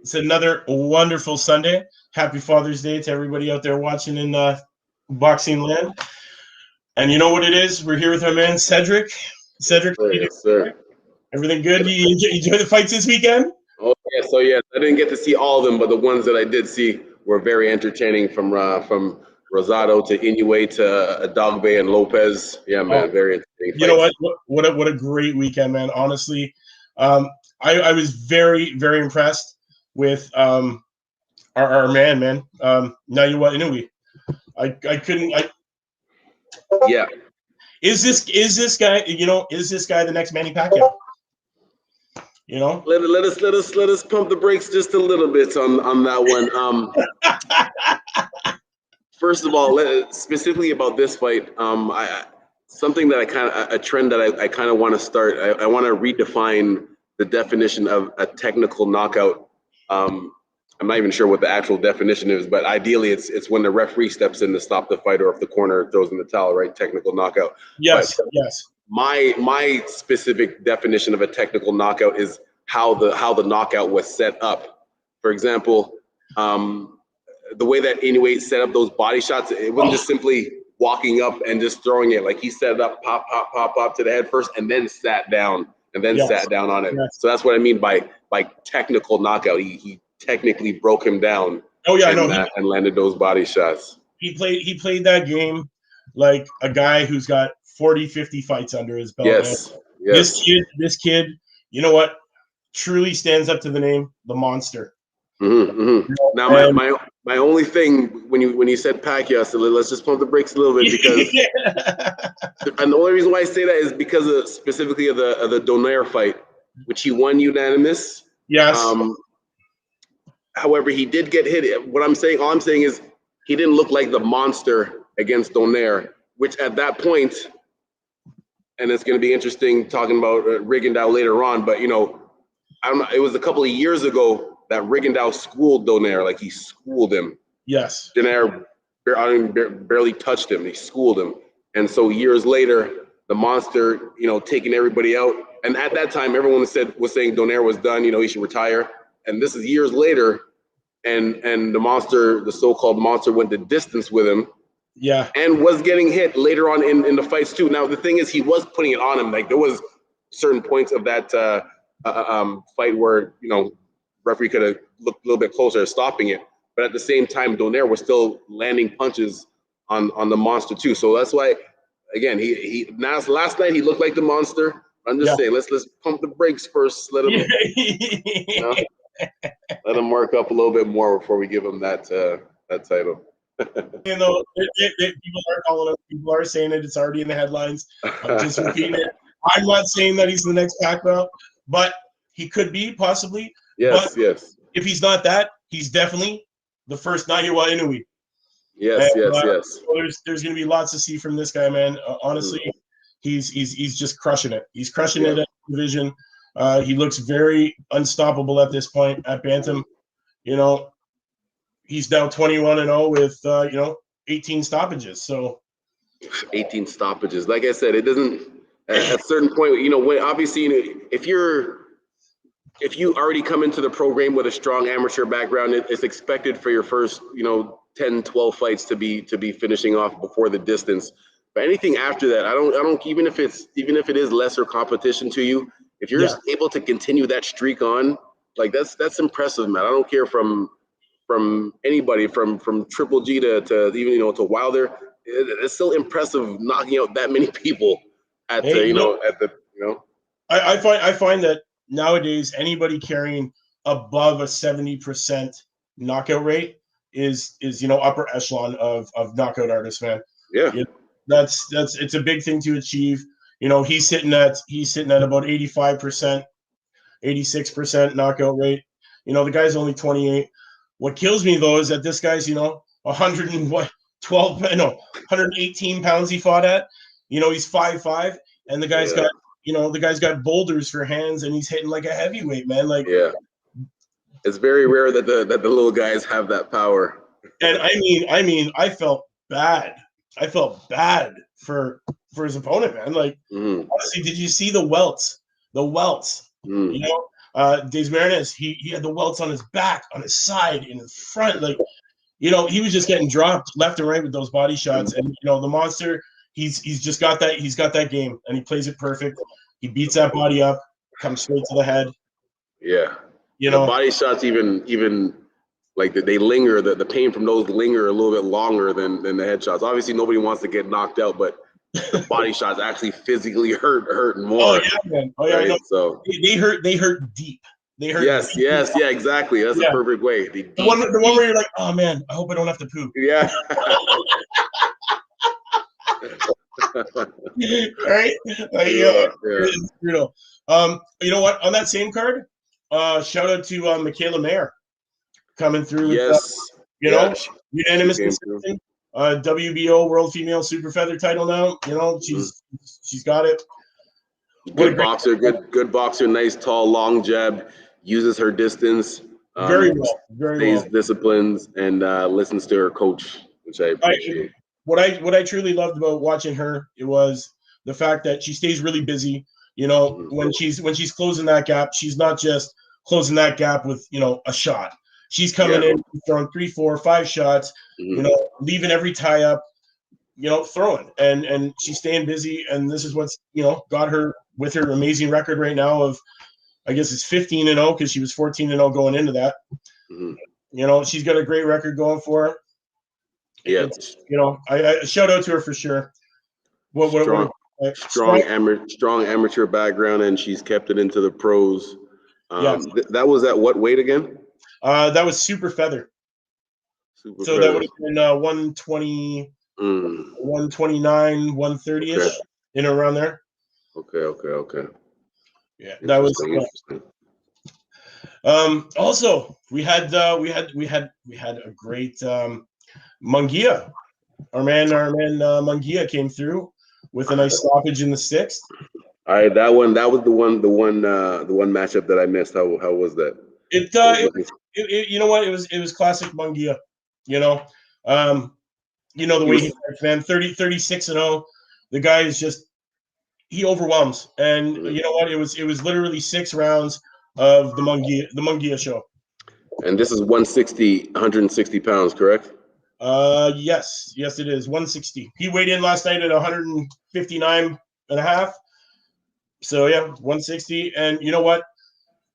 It's another wonderful Sunday. Happy Father's Day to everybody out there watching in boxing land. And you know what it is? We're here with our man Cedric. Cedric, how you Yes, doing? sir. Everything good? You enjoy the fights this weekend? Oh, yeah. So, yes, I didn't get to see all of them, but the ones that I did see were very entertaining from Rosado to Inoue to Dogbe and Lopez. Yeah, Oh, man, very entertaining you know what? fights. What a great weekend, man. Honestly, um, I was very very impressed with our man, man. Now you what Inui. I couldn't. Yeah. Is this guy? Is this guy the next Manny Pacquiao? You know. Let us pump the brakes just a little bit on that one. First of all, specifically about this fight, I something that I kind of a trend that I kind of want to start. I want to redefine the definition of a technical knockout. Um, I'm not even sure what the actual definition is, but ideally, it's when the referee steps in to stop the fight, or if the corner throws in the towel, right? Technical knockout. But Yes. Yes. my specific definition of a technical knockout is how the knockout was set up. For example, the way that Inoue set up those body shots, it wasn't just simply walking up and just throwing it. Like he set it up, pop, pop, pop, pop to the head first, and then sat down, Yes. on it. Yes. So that's what I mean by technical knockout. He technically broke him down Oh yeah. No. and landed those body shots. He played that game like a guy who's got 40, 50 fights under his belt, man. Yes, This yes. kid, this kid, you know what? Truly stands up to the name, the monster. Now, And my only thing when you said Pacquiao, so let's just pump the brakes a little bit, because and the only reason why I say that is because of specifically of the Donaire fight, which he won unanimous. yes, Um, However, he did get hit. All I'm saying is he didn't look like the monster against Donaire, which at that point, and it's going to be interesting talking about Rigondeaux later on, but I don't know. It was a couple of years ago that Rigondeaux schooled Donaire, like he schooled him. yes, Donaire barely touched him. He schooled him, and so years later, the monster, taking everybody out. And at that time, everyone was saying Donaire was done. He should retire. And this is years later, and the so-called monster, went the distance with him yeah. and was getting hit later on in the fights too. Now the thing is, he was putting it on him. Like there was certain points of that fight where referee could have looked a little bit closer at stopping it, but at the same time, Donaire was still landing punches on the monster too. So that's why, again, last night he looked like the monster. I'm just Yeah. saying, let's pump the brakes first. Let him let him work up a little bit more before we give him that title. People are calling it. People are saying it. It's already in the headlines. I'm just repeating it. I'm not saying that he's the next Pacquiao, but he could be possibly. Yes, But yes, if he's not that, he's definitely the first Nahiwa Inui. yes, And, yes. so there's going to be lots to see from this guy, man. Honestly, he's just crushing it. He's crushing it at division. He looks very unstoppable at this point at bantam. He's now 21-0 with 18 stoppages. So 18 stoppages. Like I said, it doesn't. At a certain point, when obviously, if you already come into the program with a strong amateur background, it's expected for your first 10, 12 fights to be finishing off before the distance. But anything after that, I don't even if it is lesser competition to you, if you're able to continue that streak on, like that's impressive, man. I don't care from anybody from Triple G to even to Wilder. It's still impressive knocking out that many people at the. I find that nowadays anybody carrying above a 70% knockout rate is upper echelon of knockout artists, man. Yeah. That's it's a big thing to achieve. He's sitting at about 85%, 86% knockout rate. The guy's only 28. What kills me though is that this guy's 118 pounds he fought at. He's 5'5", and the guy's got boulders for hands, and he's hitting like a heavyweight, man. Like, yeah, it's very rare that the little guys have that power. And I mean, I felt bad. I felt bad for his opponent, man. Like, honestly, did you see the welts? The welts. Desmarais, he had the welts on his back, on his side, in his front. Like, he was just getting dropped left and right with those body shots. And the monster, he's just got that. He's got that game, and he plays it perfect. He beats that body up, comes straight to the head. Yeah, the body shots even like they linger. The pain from those linger a little bit longer than the headshots. Obviously, nobody wants to get knocked out, but the body shots actually physically hurt more. Oh yeah, man. Oh yeah. Right? No, so they hurt deep. They hurt. Yes, deep. yeah, exactly. That's a perfect way. The one where you're like, oh man, I hope I don't have to poop. Yeah. Right? It's brutal. You know what? On that same card, shout out to Michaela Mayer coming through. Yes. With, unanimous decision. WBO World Female Super Feather title now. She's got it. Good boxer, good boxer. Nice, tall, long jab. Uses her distance. Very well. Stays disciplined and listens to her coach, which I appreciate. What I truly loved about watching her, it was the fact that she stays really busy. When she's closing that gap, she's not just closing that gap with a shot. She's coming in, throwing 3, 4, 5 shots. Leaving every tie up. Throwing, and she's staying busy, and this is what's got her with her amazing record right now of, I guess it's 15-0 because she was 14-0 going into that. She's got a great record going for her. Yeah, I shout out to her for sure. Strong amateur background, and she's kept it into the pros. That was at what weight again? That was super feather. That would have been 120, 129, 130ish, in around there. Okay. Yeah, that was interesting. Also, we had a great Munguia. Our man Munguia came through with a nice stoppage in the 6th. All right, that was the one matchup that I missed. How was that? You know what? It was classic Munguia. The way he fights, man. 36-0. The guy is just, he overwhelms. And you know what? It was literally 6 rounds of the Munguia show. And this is 160 pounds, correct? Yes, it is 160. He weighed in last night at 159.5. So yeah, 160. And you know what?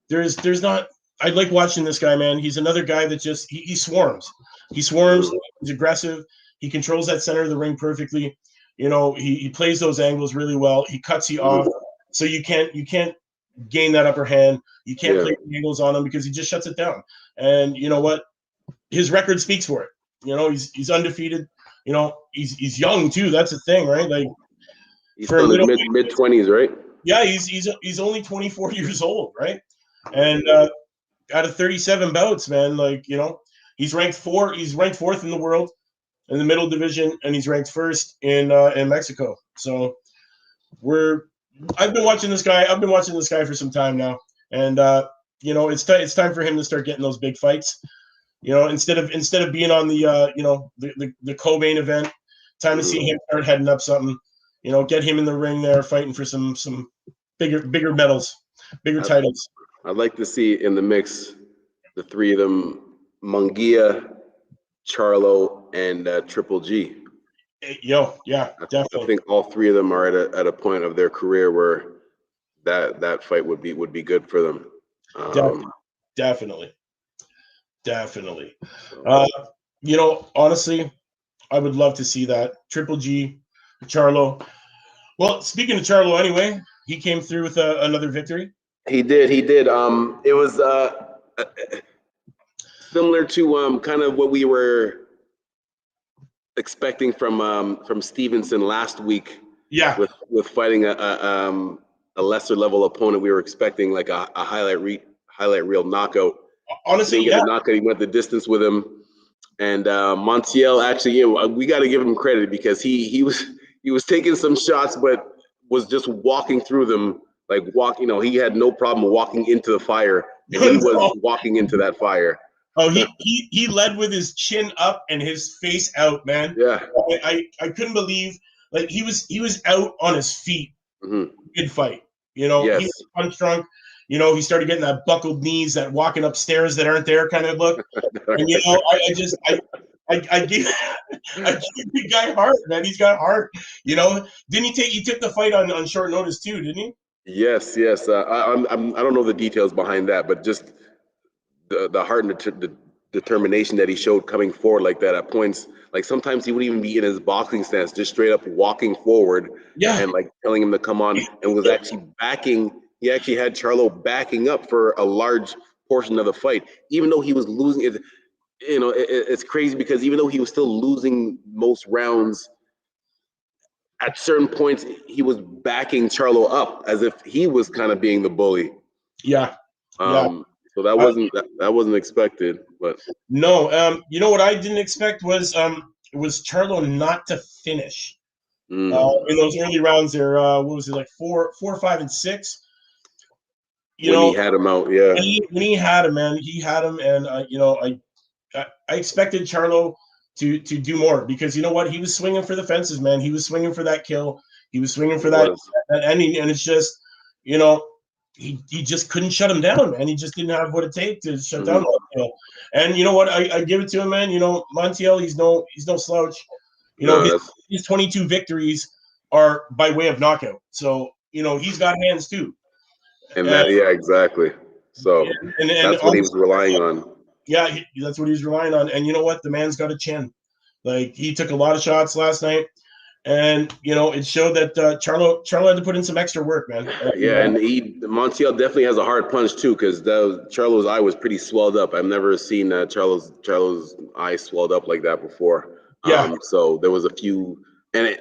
There's not. I like watching this guy, man. He's another guy that just he swarms. He swarms. He's aggressive. He controls that center of the ring perfectly. He plays those angles really well. He cuts you off, so you can't gain that upper hand. You can't play the angles on him because he just shuts it down. And you know what? His record speaks for it. He's undefeated. He's young too. That's the thing, right? Like, he's for mid-20s, right? Yeah, he's only 24 years old, right? And out of 37 bouts, man, like, he's ranked 4th. He's ranked 4th in the world in the middle division, and he's ranked 1st in Mexico. So I've been watching this guy. I've been watching this guy for some time now, and it's time for him to start getting those big fights. Instead of being on the co-main event, time to see him start heading up something. Get him in the ring there, fighting for some bigger medals, bigger titles. I'd like to see in the mix the 3 of them: Munguia, Charlo, and Triple G. Yeah, definitely. I think all 3 of them are at a point of their career where that fight would be good for them. Definitely. Honestly, I would love to see that. Triple G, Charlo. Well, speaking of Charlo, anyway, he came through with another victory. He did. It was similar to kind of what we were expecting from Stevenson last week. Yeah. With fighting a lesser level opponent, we were expecting like a highlight reel knockout. Honestly, he went the distance with him, and Montiel actually, we got to give him credit because he was taking some shots, but was just walking through them. He had no problem walking into the fire. And he was walking into that fire. Oh, he led with his chin up and his face out, man. Yeah, I couldn't believe, like, he was out on his feet mid fight. Yes. He was punch drunk. You know, he started getting that buckled knees, that walking upstairs that aren't there kind of look. And you know, I give I give the guy heart, man. He's got heart. You know, didn't he took the fight on short notice too, didn't he? Yes, yes. I don't know the details behind that, but just the heart and the determination that he showed coming forward like that at points. Like sometimes he wouldn't even be in his boxing stance, just straight up walking forward Yeah. and like telling him to come on, and was actually backing. He actually had Charlo backing up for a large portion of the fight, even though he was losing it. You know, it's crazy because even though he was still losing most rounds, at certain points he was backing Charlo up as if he was kind of being the bully. Yeah. Yeah. So that wasn't expected, but no. You know what I didn't expect was Charlo not to finish in those early rounds. There, what was it, like 4, 5, and 6? You when know, he had him out, yeah. when he had him, man, he had him, and you know, I expected Charlo to do more because you know what, he was swinging for the fences, man. He was swinging for that kill. He was swinging for that ending, and it's just, you know, he just couldn't shut him down, man. He just didn't have what it takes to shut down Montiel. And you know what, I give it to him, man. You know, Montiel, he's no slouch. You know, his 22 victories are by way of knockout. So you know, he's got hands too. And that, yeah, exactly. So and that's what he was relying on. Yeah, that's what he was relying on. And you know what? The man's got a chin. Like, he took a lot of shots last night, and you know, it showed that Charlo had to put in some extra work, man. Yeah, and Montiel definitely has a hard punch too, because Charlo's eye was pretty swelled up. I've never seen Charlo's eye swelled up like that before. Yeah. So there was a few, and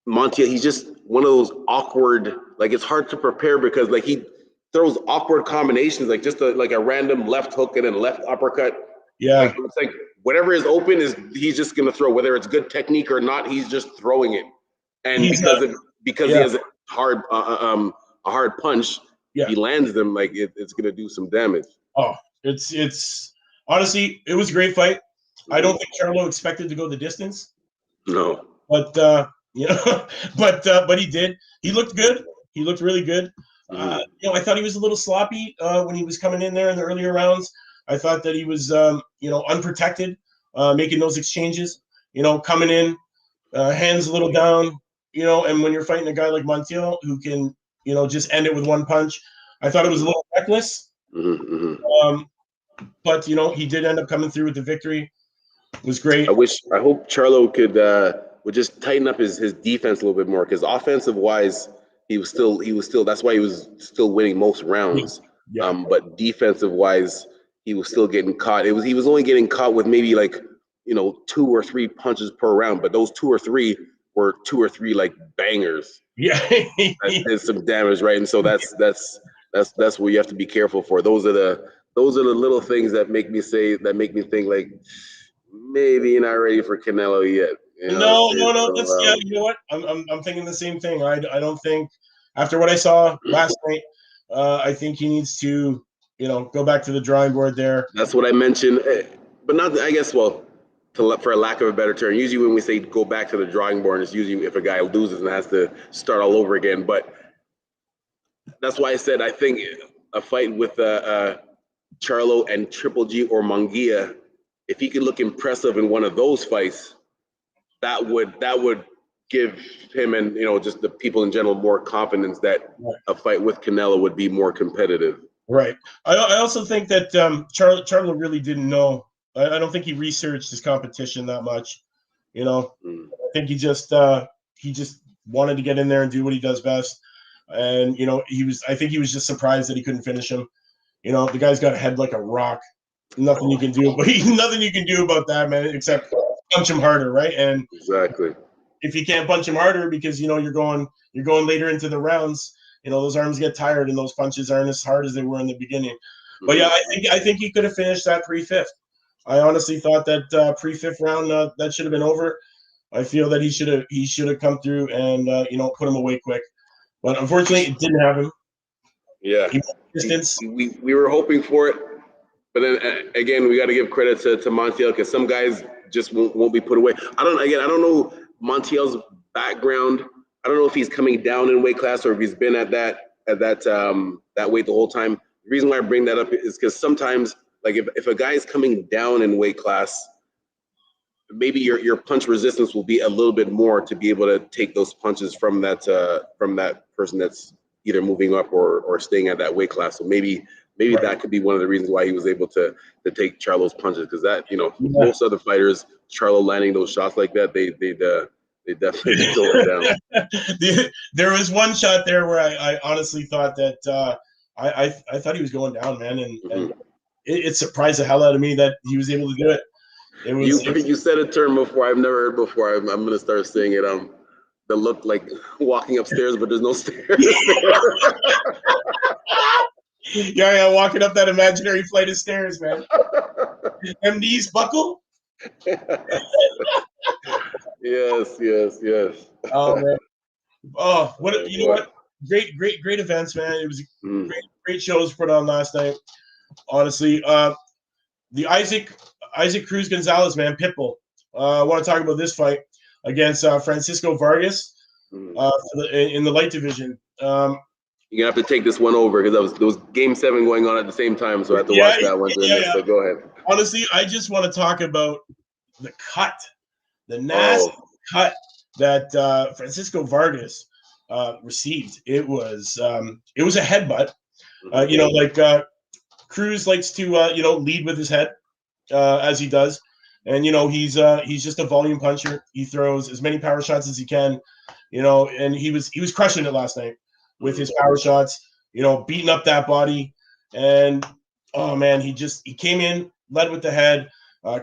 Montiel, he's just one of those awkward. Like, it's hard to prepare because like he throws awkward combinations, like just like a random left hook and then left uppercut. Yeah. Like, it's like whatever is open he's just gonna throw, whether it's good technique or not. He's just throwing it, and because he has a hard punch, he lands them, like it's gonna do some damage. Oh, it's honestly, it was a great fight. I don't think Charlo expected to go the distance. No, but you know, but he did. He looked good. He looked really good. You know, I thought he was a little sloppy when he was coming in there in the earlier rounds. I thought that he was, you know, unprotected, making those exchanges. You know, coming in, hands a little down. You know, and when you're fighting a guy like Montiel who can, you know, just end it with one punch, I thought it was a little reckless. But you know, he did end up coming through with the victory. It was great. I hope Charlo would just tighten up his defense a little bit more, because offensive wise, he was still that's why he was still winning most rounds. But defensive wise, he was still getting caught. He was only getting caught with maybe like, you know, 2 or 3 punches per round, but those 2 or 3 were 2 or 3 like bangers. Yeah. That did some damage, right? And so that's what you have to be careful for. Those are the little things that make me think like, maybe you're not ready for Canelo yet. You know? No. That's yeah. You know what? I'm thinking the same thing. I don't think, after what I saw last night, I think he needs to, you know, go back to the drawing board there. That's what I mentioned, but not. I guess, well, for a lack of a better term, usually when we say go back to the drawing board, it's usually if a guy loses and has to start all over again. But that's why I said I think a fight with Charlo and Triple G or Munguia, if he could look impressive in one of those fights, that would give him and, you know, just the people in general more confidence that a fight with Canelo would be more competitive. Right. I also think that Charlo really didn't know. I don't think he researched his competition that much. You know, I think he just wanted to get in there and do what he does best. And you know, I think he was just surprised that he couldn't finish him. You know, the guy's got a head like a rock. Nothing you can do about that, man, except punch him harder, right? And exactly, if you can't punch him harder because, you know, you're going later into the rounds, you know, those arms get tired and those punches aren't as hard as they were in the beginning. But yeah, I think he could have finished that pre-fifth. I honestly thought that pre-fifth round that should have been over. I feel that he should have come through and you know, put him away quick. But unfortunately, it didn't happen. Yeah, distance. We were hoping for it, but then again, we got to give credit to Montiel, because some guys just won't be put away. I don't know Montiel's background. I don't know if he's coming down in weight class or if he's been at that that weight the whole time. The reason why I bring that up is because sometimes, like if a guy is coming down in weight class, maybe your punch resistance will be a little bit more to be able to take those punches from that person that's either moving up or staying at that weight class. So maybe Right. that could be one of the reasons why he was able to take Charlo's punches, because that, Yeah. most other fighters, Charlo landing those shots like that, they definitely throw it down. There was one shot there where I honestly thought that I thought he was going down, man, and it surprised the hell out of me that he was able to do it. You said a term before I've never heard before. I'm gonna start saying it. The look like walking upstairs, but there's no stairs. yeah, walking up that imaginary flight of stairs, man. Them knees buckle. Yes. Oh man. Oh, what you know what? Great events, man. It was great shows put on last night. Honestly, the Isaac Cruz Gonzalez, man, Pitbull. I want to talk about this fight against Francisco Vargas in the light division. You're gonna have to take this one over because there was Game 7 going on at the same time, so I have to watch that one. So go ahead. Honestly, I just want to talk about the cut, the nasty cut that Francisco Vargas received. It was a headbutt. Cruz likes to lead with his head as he does, and he's just a volume puncher. He throws as many power shots as he can, and he was crushing it last night with his power shots, beating up that body. And oh man, he came in, led with the head,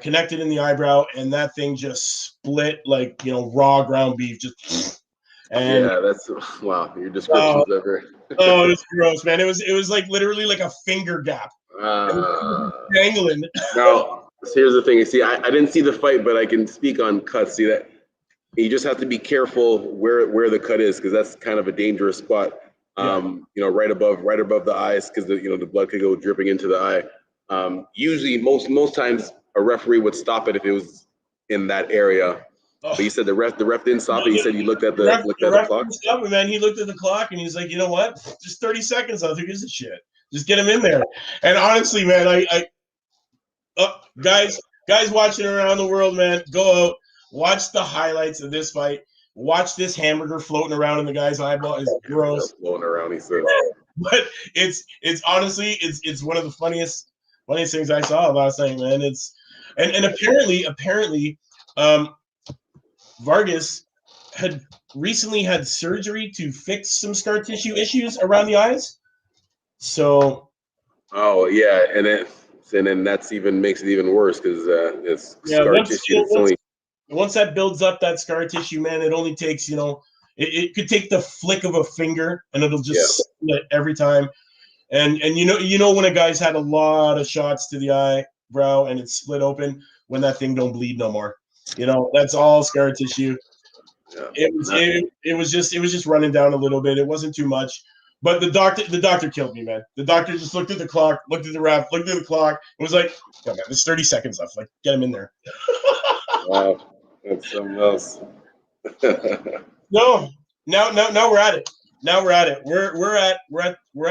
connected in the eyebrow, and that thing just split like raw ground beef. And yeah, that's wow. Your descriptions are very. Oh, it was gross, man. It was like literally like a finger gap. Dangling. Now, here's the thing. You see, I didn't see the fight, but I can speak on cuts. See that you just have to be careful where the cut is, because that's kind of a dangerous spot. Right above the eyes, because the blood could go dripping into the eye. Usually, most times, a referee would stop it if it was in that area. But you said the ref didn't stop it. You said you looked at the clock. Stop it, man. He looked at the clock and he's like, you know what? Just 30 seconds. Who gives a shit? Just get him in there. And honestly, man, guys watching around the world, man, go out, watch the highlights of this fight. Watch this hamburger floating around in the guy's eyeball. It's gross. Floating around, he said. But it's honestly it's one of the funniest things I saw last night, man. And apparently, Vargas had recently had surgery to fix some scar tissue issues around the eyes. So. Oh yeah, and then that's makes it even worse because it's scar tissue. Once that builds up, that scar tissue, man, it only takes it could take the flick of a finger and it'll just split every time. And when a guy's had a lot of shots to the eyebrow and it's split open, when that thing don't bleed no more. That's all scar tissue. Yeah. It was just running down a little bit. It wasn't too much. But the doctor killed me, man. The doctor just looked at the clock, looked at the ref, looked at the clock, and was like, "Oh man, there's 30 seconds left. Like, get him in there." Wow, that's something else. No, now we're at it. Now we're at it. We're at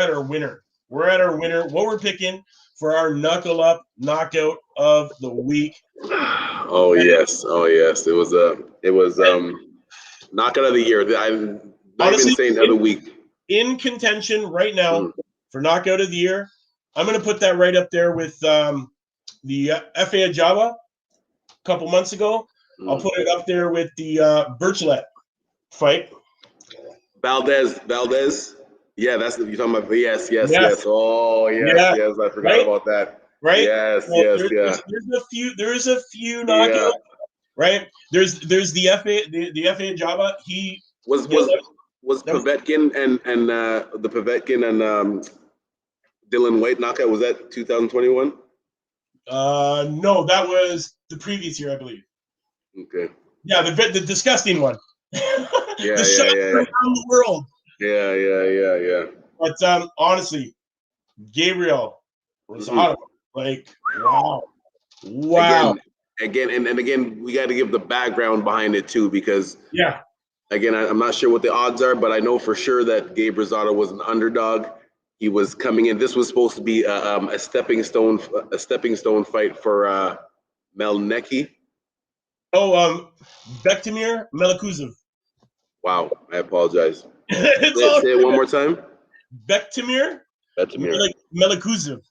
our winner. We're at our winner. What we're picking for our knuckle up knockout of the week. Oh yes. It was knockout of the year. I'm not even saying the other week. In contention right now for knockout of the year. I'm going to put that right up there with the F.A. Ajaba a couple months ago. I'll put it up there with the Birchlet fight. Valdez. Yeah, that's what you're talking about. Yes. Oh, yes. I forgot about that. Right? Yes. There's a few knockouts. Right? There's the F.A. Ajaba. He was Povetkin and the Povetkin and Dylan White knockout, was that 2021? No, that was the previous year, I believe. Okay. Yeah, the disgusting one. The shot around the world. Yeah. But honestly, Gabriel Rosado, like wow. Again, we got to give the background behind it too, because Again, I'm not sure what the odds are, but I know for sure that Gabe Rosado was an underdog. He was coming in. This was supposed to be a stepping stone fight for Melnecki. Oh, Bektimir Melikuzov. Wow, I apologize. It's Say it one more time. Bektimir Melikuzov.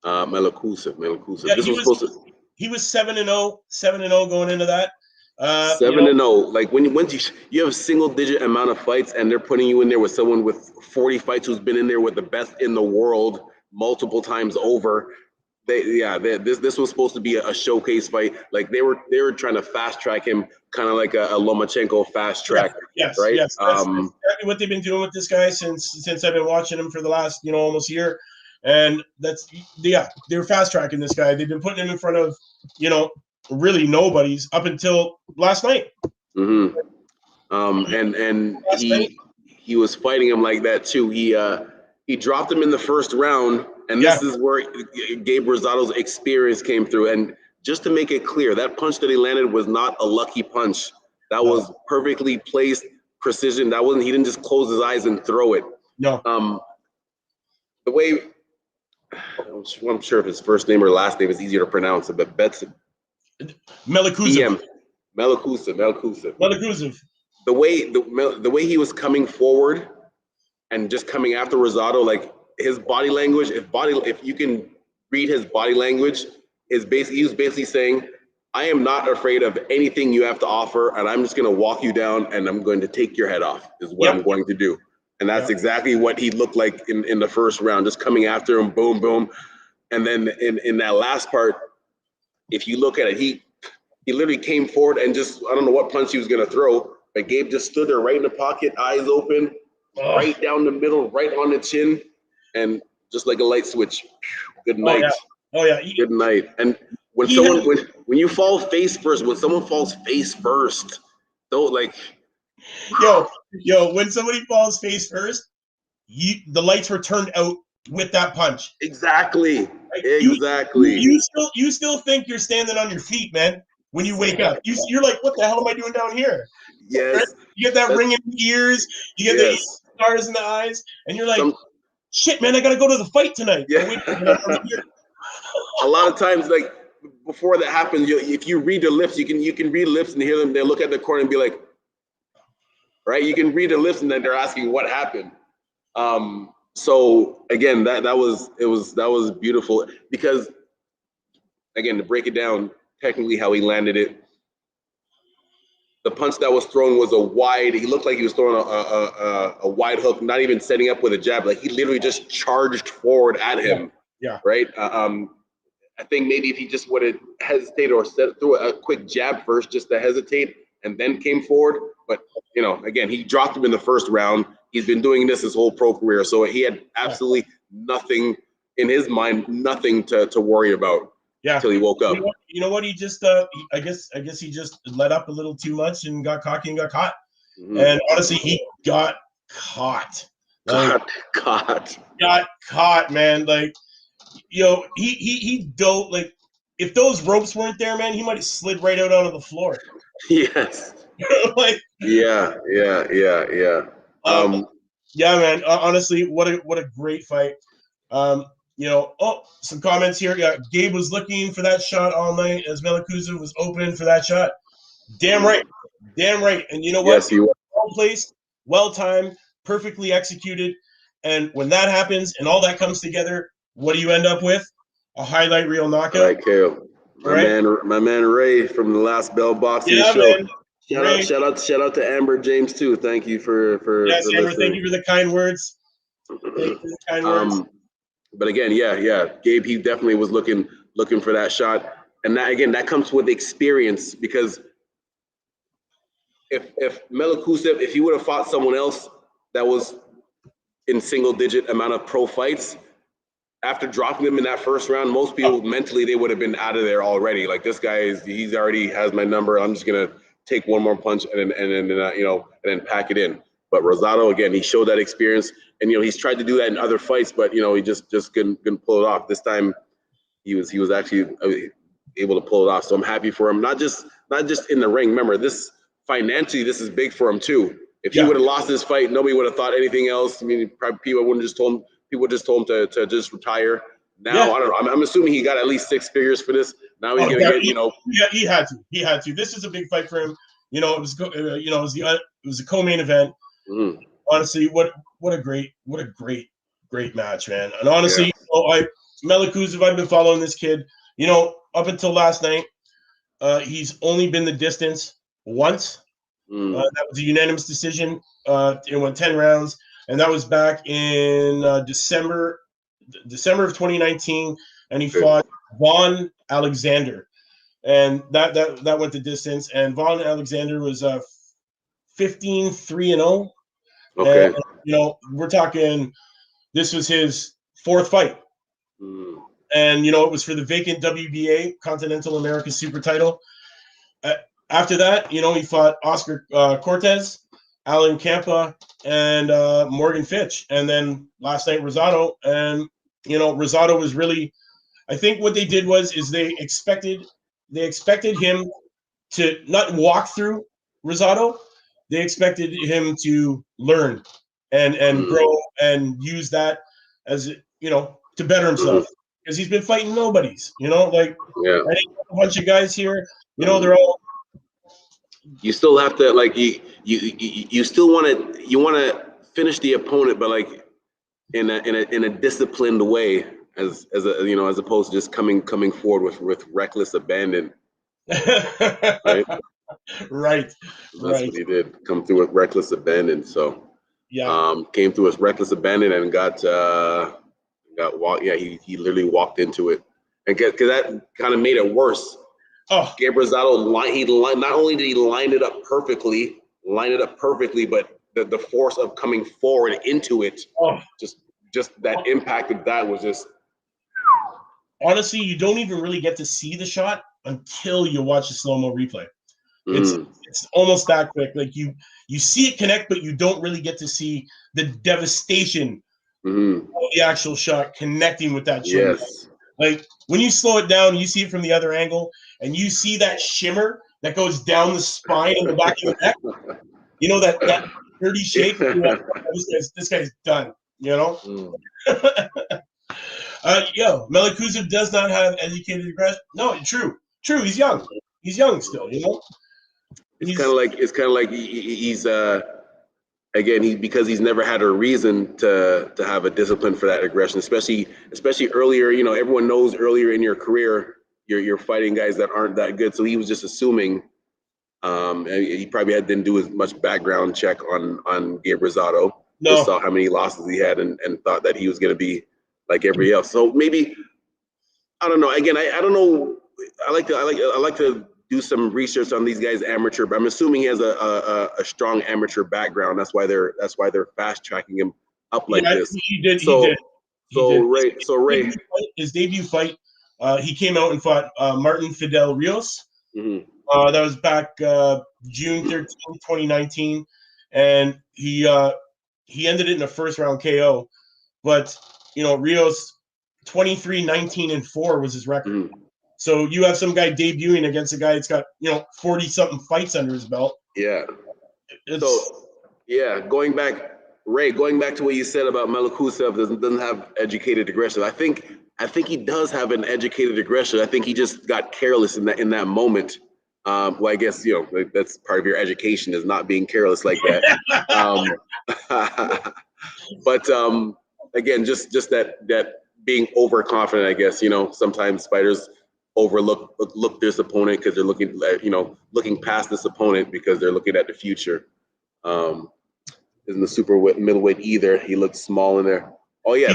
Melikuzov. Yeah, This was supposed to. He was 7-0 going into that. 7-0. Like once you have a single digit amount of fights, and they're putting you in there with someone with 40 fights who's been in there with the best in the world multiple times over. This was supposed to be a showcase fight. Like they were trying to fast track him, kind of like a Lomachenko fast track. Yes, right. Yes, that's exactly what they've been doing with this guy since I've been watching him for the last almost year. And they're fast tracking this guy. They've been putting him in front of really nobody's up until last night. Mm-hmm. And he was fighting him like that too. He dropped him in the first round, and this is where Gabe Rosado's experience came through. And just to make it clear, that punch that he landed was not a lucky punch. That was perfectly placed, precision. He didn't just close his eyes and throw it. No. The way I'm sure if his first name or last name is easier to pronounce, but Melikuzov. Melikuzov. The way he was coming forward and just coming after Rosado, like his body language, if you can read his body language, he was basically saying, I am not afraid of anything you have to offer, and I'm just going to walk you down and I'm going to take your head off is what I'm going to do. And that's exactly what he looked like in the first round, just coming after him, boom, boom. And then in that last part, if you look at it, he literally came forward and just, I don't know what punch he was going to throw, but Gabe just stood there right in the pocket, eyes open, right down the middle, right on the chin, and just like a light switch. Good night. Oh yeah. Good night. And when you fall face first, when someone falls face first, don't like. Yo, when somebody falls face first, the lights were turned out with that punch. Exactly. Like, exactly. You still think you're standing on your feet, man. When you wake up, you're like, what the hell am I doing down here? Yes. Right? You get that ring in the ears, you get the stars in the eyes, and you're like, shit, man, I gotta go to the fight tonight. Yeah. A lot of times, like before that happens, if you read the lips, you can read lips and hear them. They look at the corner and be like, right? You can read the lips and then they're asking what happened. So again, that was beautiful because, again, to break it down technically how he landed it, the punch that was thrown was he looked like he was throwing a wide hook, not even setting up with a jab. Like he literally just charged forward at him. Yeah. Right. I think maybe if he just would have hesitated or threw a quick jab first, just to hesitate, and then came forward. But again, he dropped him in the first round. He's been doing this his whole pro career, so he had absolutely nothing in his mind, nothing to worry about. Yeah. Until he woke up. You know what? He just I guess he just let up a little too much and got cocky and got caught. Mm-hmm. And honestly, he got caught. Got caught, man. Like, he don't, like, if those ropes weren't there, man, he might have slid right out onto the floor. Yes. Like. Yeah. Yeah, man. Honestly, what a great fight. Some comments here. Yeah, Gabe was looking for that shot all night as Melikuzov was open for that shot. Damn right. And you know what? Yes, you were. Well placed, well timed, perfectly executed. And when that happens and all that comes together, what do you end up with? A highlight reel knockout. All right, Kale. My man Ray from the Last Bell Boxing Show. Man. Shout out to Amber James too. Thank you for yes, for Amber. listening. Thank you for the kind words. But again, Gabe, he definitely was looking for that shot, and that comes with experience, because if Melikuzov, if he would have fought someone else that was in single digit amount of pro fights, after dropping them in that first round, most people mentally they would have been out of there already. Like, this guy he's already has my number. I'm just gonna take one more punch and then pack it in. But Rosado, again, he showed that experience, and he's tried to do that in other fights, but he just couldn't pull it off. This time, he was actually able to pull it off. So I'm happy for him. Not just in the ring. Remember, this financially, this is big for him too. If he would have lost this fight, nobody would have thought anything else. I mean, probably people wouldn't just told him. People just told him to just retire. Now I don't know. I'm assuming he got at least 6 figures for this. Now he's gonna get, you know. Yeah, he had to. He had to. This is a big fight for him. You know, it was it was a co-main event. Mm-hmm. Honestly, what a great match, man. And honestly, Melikuzev, I've been following this kid. You know, up until last night, he's only been the distance once. That was a unanimous decision. It went 10 rounds, and that was back in December of 2019, and he fought Vaughn Alexander, and that went the distance. And Vaughn Alexander was 15-3-0. Okay, and, you know, we're talking. This was his 4th fight, and you know, it was for the vacant WBA Continental America Super title. After that, you know, he fought Oscar Cortez, Alan Campa, and Morgan Fitch. And then last night, Rosado. And, you know, Rosado was really – I think what they did is they expected him to not walk through Rosado. They expected him to learn and grow and use that as, you know, to better himself. Because he's been fighting nobodies, you know, like I think a bunch of guys here, you know, they're all – you still have to, like, you still want to finish the opponent, but like in a disciplined way, as a, you know, as opposed to just coming forward with reckless abandon. Right. Right. That's what he did. Come through with reckless abandon. So came through with reckless abandon and got walked. Yeah, he literally walked into it, and because that kind of made it worse. Oh, Gabriel Rosado, not only did he line it up perfectly, but the force of coming forward into it, just that impact of that was just. Honestly, you don't even really get to see the shot until you watch the slow-mo replay. It's almost that quick. Like you see it connect, but you don't really get to see the devastation of the actual shot connecting with that shoulder. Yes. Like when you slow it down, you see it from the other angle, and you see that shimmer that goes down the spine and the back of the neck. You know that dirty shake. This guy's done. You know. Melikuzev does not have educated aggression. No, true. He's young. He's young still. You know. It's kind of like he's again, because he's never had a reason to have a discipline for that aggression, especially earlier. You know, everyone knows earlier in your career, you're fighting guys that aren't that good. So he was just assuming. He probably didn't do as much background check on Gabriel Rosado. No. Just saw how many losses he had and thought that he was going to be like everybody else. So maybe, I don't know. Again, I don't know. I like to do some research on these guys amateur, but I'm assuming he has a strong amateur background. That's why they're fast tracking him up like this. He did. Ray, his debut fight, he came out and fought Martin Fidel Rios. That was back June 13, 2019, and he ended it in a first round KO. But you know, Rios 23-19-4 was his record. So you have some guy debuting against a guy that's got, you know, 40-something fights under his belt. Yeah. Going back to what you said about Melikuzev doesn't have educated aggression. I think he does have an educated aggression. I think he just got careless in that moment. Well, I guess, you know, that's part of your education is not being careless like that. But again, just that being overconfident, I guess, you know, sometimes fighters look this opponent because they're looking past this opponent because they're looking at the future. Isn't the super middleweight either? He looked small in there. Oh yeah,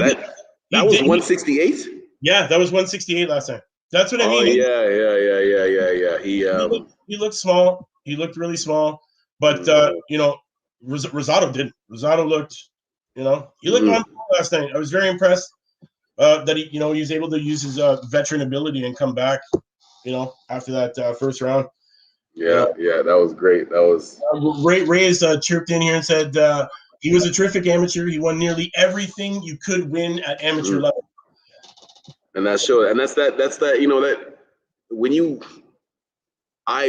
that was 168. Yeah, that was 168 last time. That's what I mean. Yeah. He looked small. He looked really small, but you know, Rosado didn't. Rosado looked, you know, he looked on last night. I was very impressed. That he was able to use his veteran ability and come back, you know, after that first round. Yeah, that was great. That was Ray has chirped in here and said he was a terrific amateur. He won nearly everything you could win at amateur level. And that's that. You know, that when you,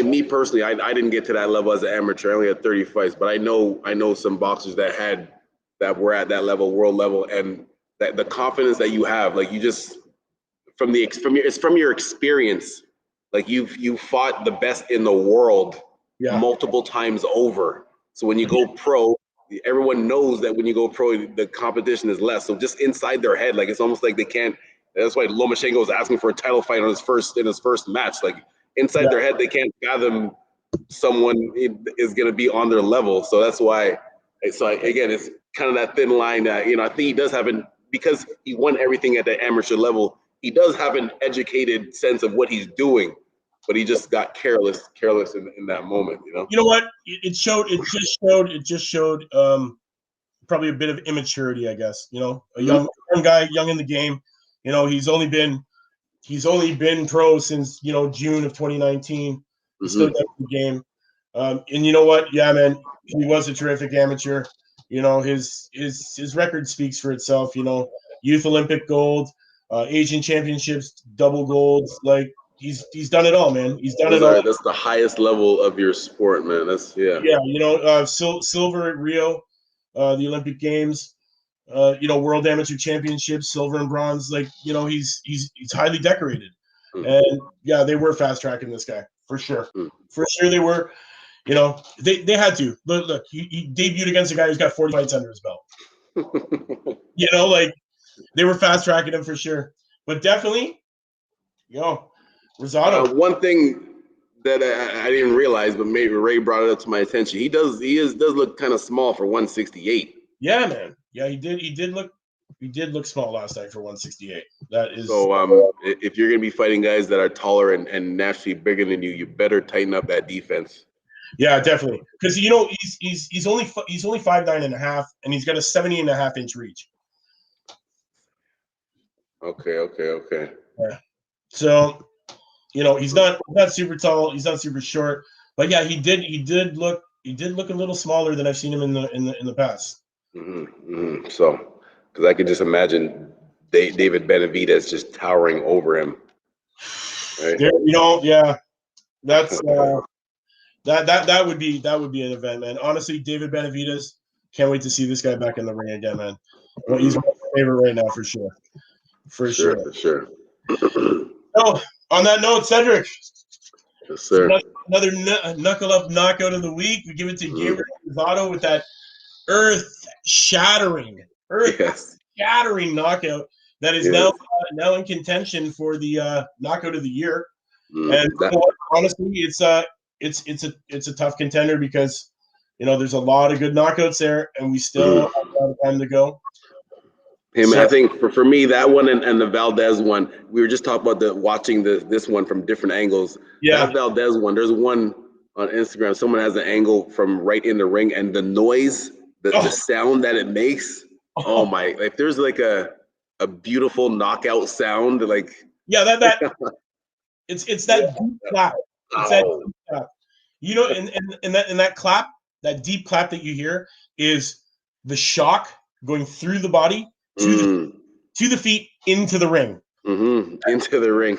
Me personally, I didn't get to that level as an amateur. I only had 30 fights, but I know some boxers that were at that level, world level, and that the confidence that you have, like you just from your experience, like you fought the best in the world multiple times over. So when you go pro, everyone knows that when you go pro, the competition is less. So just inside their head, like it's almost like they can't. That's why Lomachenko was asking for a title fight in his first match. Like inside their head, they can't fathom someone is going to be on their level. So that's why. So again, it's kind of that thin line that I think he does have because he won everything at the amateur level. He does have an educated sense of what he's doing, but he just got careless in that moment. You know what? It just showed probably a bit of immaturity, I guess. A young guy, young in the game. He's only been pro since June of 2019. He's still young in the game. And you know what? Yeah, man, he was a terrific amateur. His record speaks for itself. Youth Olympic gold, Asian championships, double golds. Like he's done it all, man. He's done it all. That's the highest level of your sport, man. Yeah. Silver at Rio, the Olympic Games. World Amateur Championships, silver and bronze. Like he's highly decorated. And yeah, they were fast tracking this guy for sure. For sure, they were. They had to. Look, he debuted against a guy who's got 40 fights under his belt. Like they were fast tracking him for sure. But definitely, Rosado. One thing that I didn't realize, but maybe Ray brought it up to my attention. He does look kind of small for 168. Yeah, man. Yeah, he did look small last night for 168. That is so. If you're gonna be fighting guys that are taller and naturally bigger than you, you better tighten up that defense. Yeah, definitely. Because he's only 5'9.5", and he's got a 70.5-inch reach. Okay. Yeah. So, he's not super tall. He's not super short. But yeah, he did look a little smaller than I've seen him in the past. So, because I could just imagine David Benavidez just towering over him. Right? Yeah. That's that would be an event, man. Honestly, David Benavidez, can't wait to see this guy back in the ring again, man. Well, he's my favorite right now for sure. For sure. So, on that note, Cedric. Yes, sir. Another knuckle up knockout of the week. We give it to Gabriel Rosado with that earth-shattering knockout that is now in contention for the knockout of the year. And honestly, it's a tough contender because there's a lot of good knockouts there, and we still have a lot of time to go. Hey man, I think for me that one and the Valdez one, we were just talking about watching this one from different angles. Yeah, that Valdez one. There's one on Instagram. Someone has an angle from right in the ring, and the noise, the sound that it makes. Oh my! If there's like a beautiful knockout sound, like that it's that deep clap. It's that deep clap. And that clap, that deep clap that you hear is the shock going through the body to the feet into the ring. Into the ring.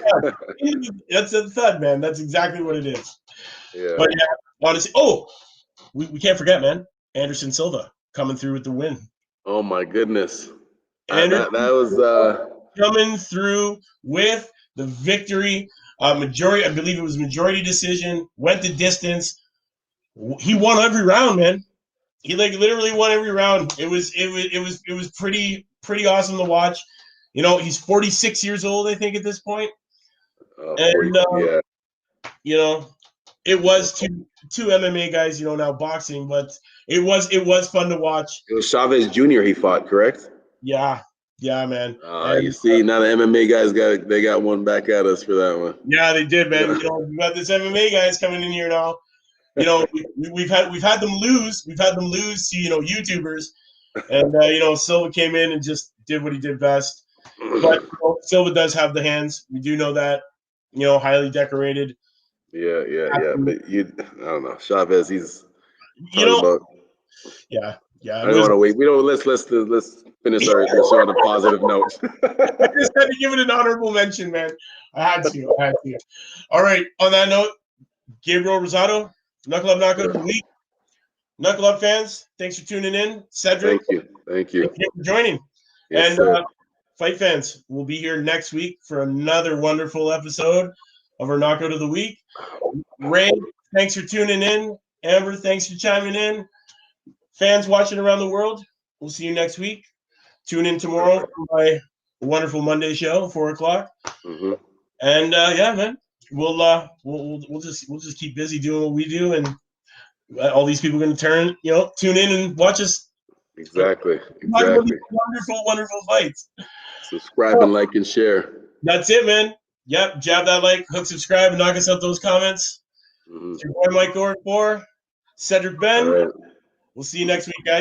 That's a thud, man. That's exactly what it is. Yeah. But yeah, honestly, we can't forget, man. Anderson Silva coming through with the win. Oh my goodness. That was coming through with the victory. Majority, I believe it was majority decision. Went the distance. He won every round, man. He literally won every round. It was pretty awesome to watch. He's 46 years old, I think, at this point. And it was two MMA guys, now boxing, but it was fun to watch. It was Chavez Jr. he fought, correct? Yeah, man. You see, now the MMA guys got one back at us for that one. Yeah, they did, man. We got this MMA guys coming in here now. We've had them lose. We've had them lose to YouTubers, and Silva came in and just did what he did best. But Silva does have the hands. We do know that. Highly decorated. Yeah. But I don't know. Chavez, he's Yeah. I don't want to wait. We don't. Let's finish our show on a positive note. I just had to give it an honorable mention, man. I had to. All right. On that note, Gabriel Rosado, Knuckle Up Knockout of the Week. Knuckle Up fans, thanks for tuning in. Cedric, Thank you for joining. Yes, And fight fans, we'll be here next week for another wonderful episode of our Knockout of the Week. Ray, thanks for tuning in. Amber, thanks for chiming in. Fans watching around the world, we'll see you next week. Tune in tomorrow for my wonderful Monday show, 4:00. Mm-hmm. And yeah, man, we'll just keep busy doing what we do, and all these people are going to tune in and watch us. Exactly. Wonderful fights. Subscribe and like and share. That's it, man. Yep, jab that like, hook, subscribe, and knock us out those comments. Mm-hmm. It's your boy Mike Orr for Cedric Benn. All right. We'll see you next week, guys.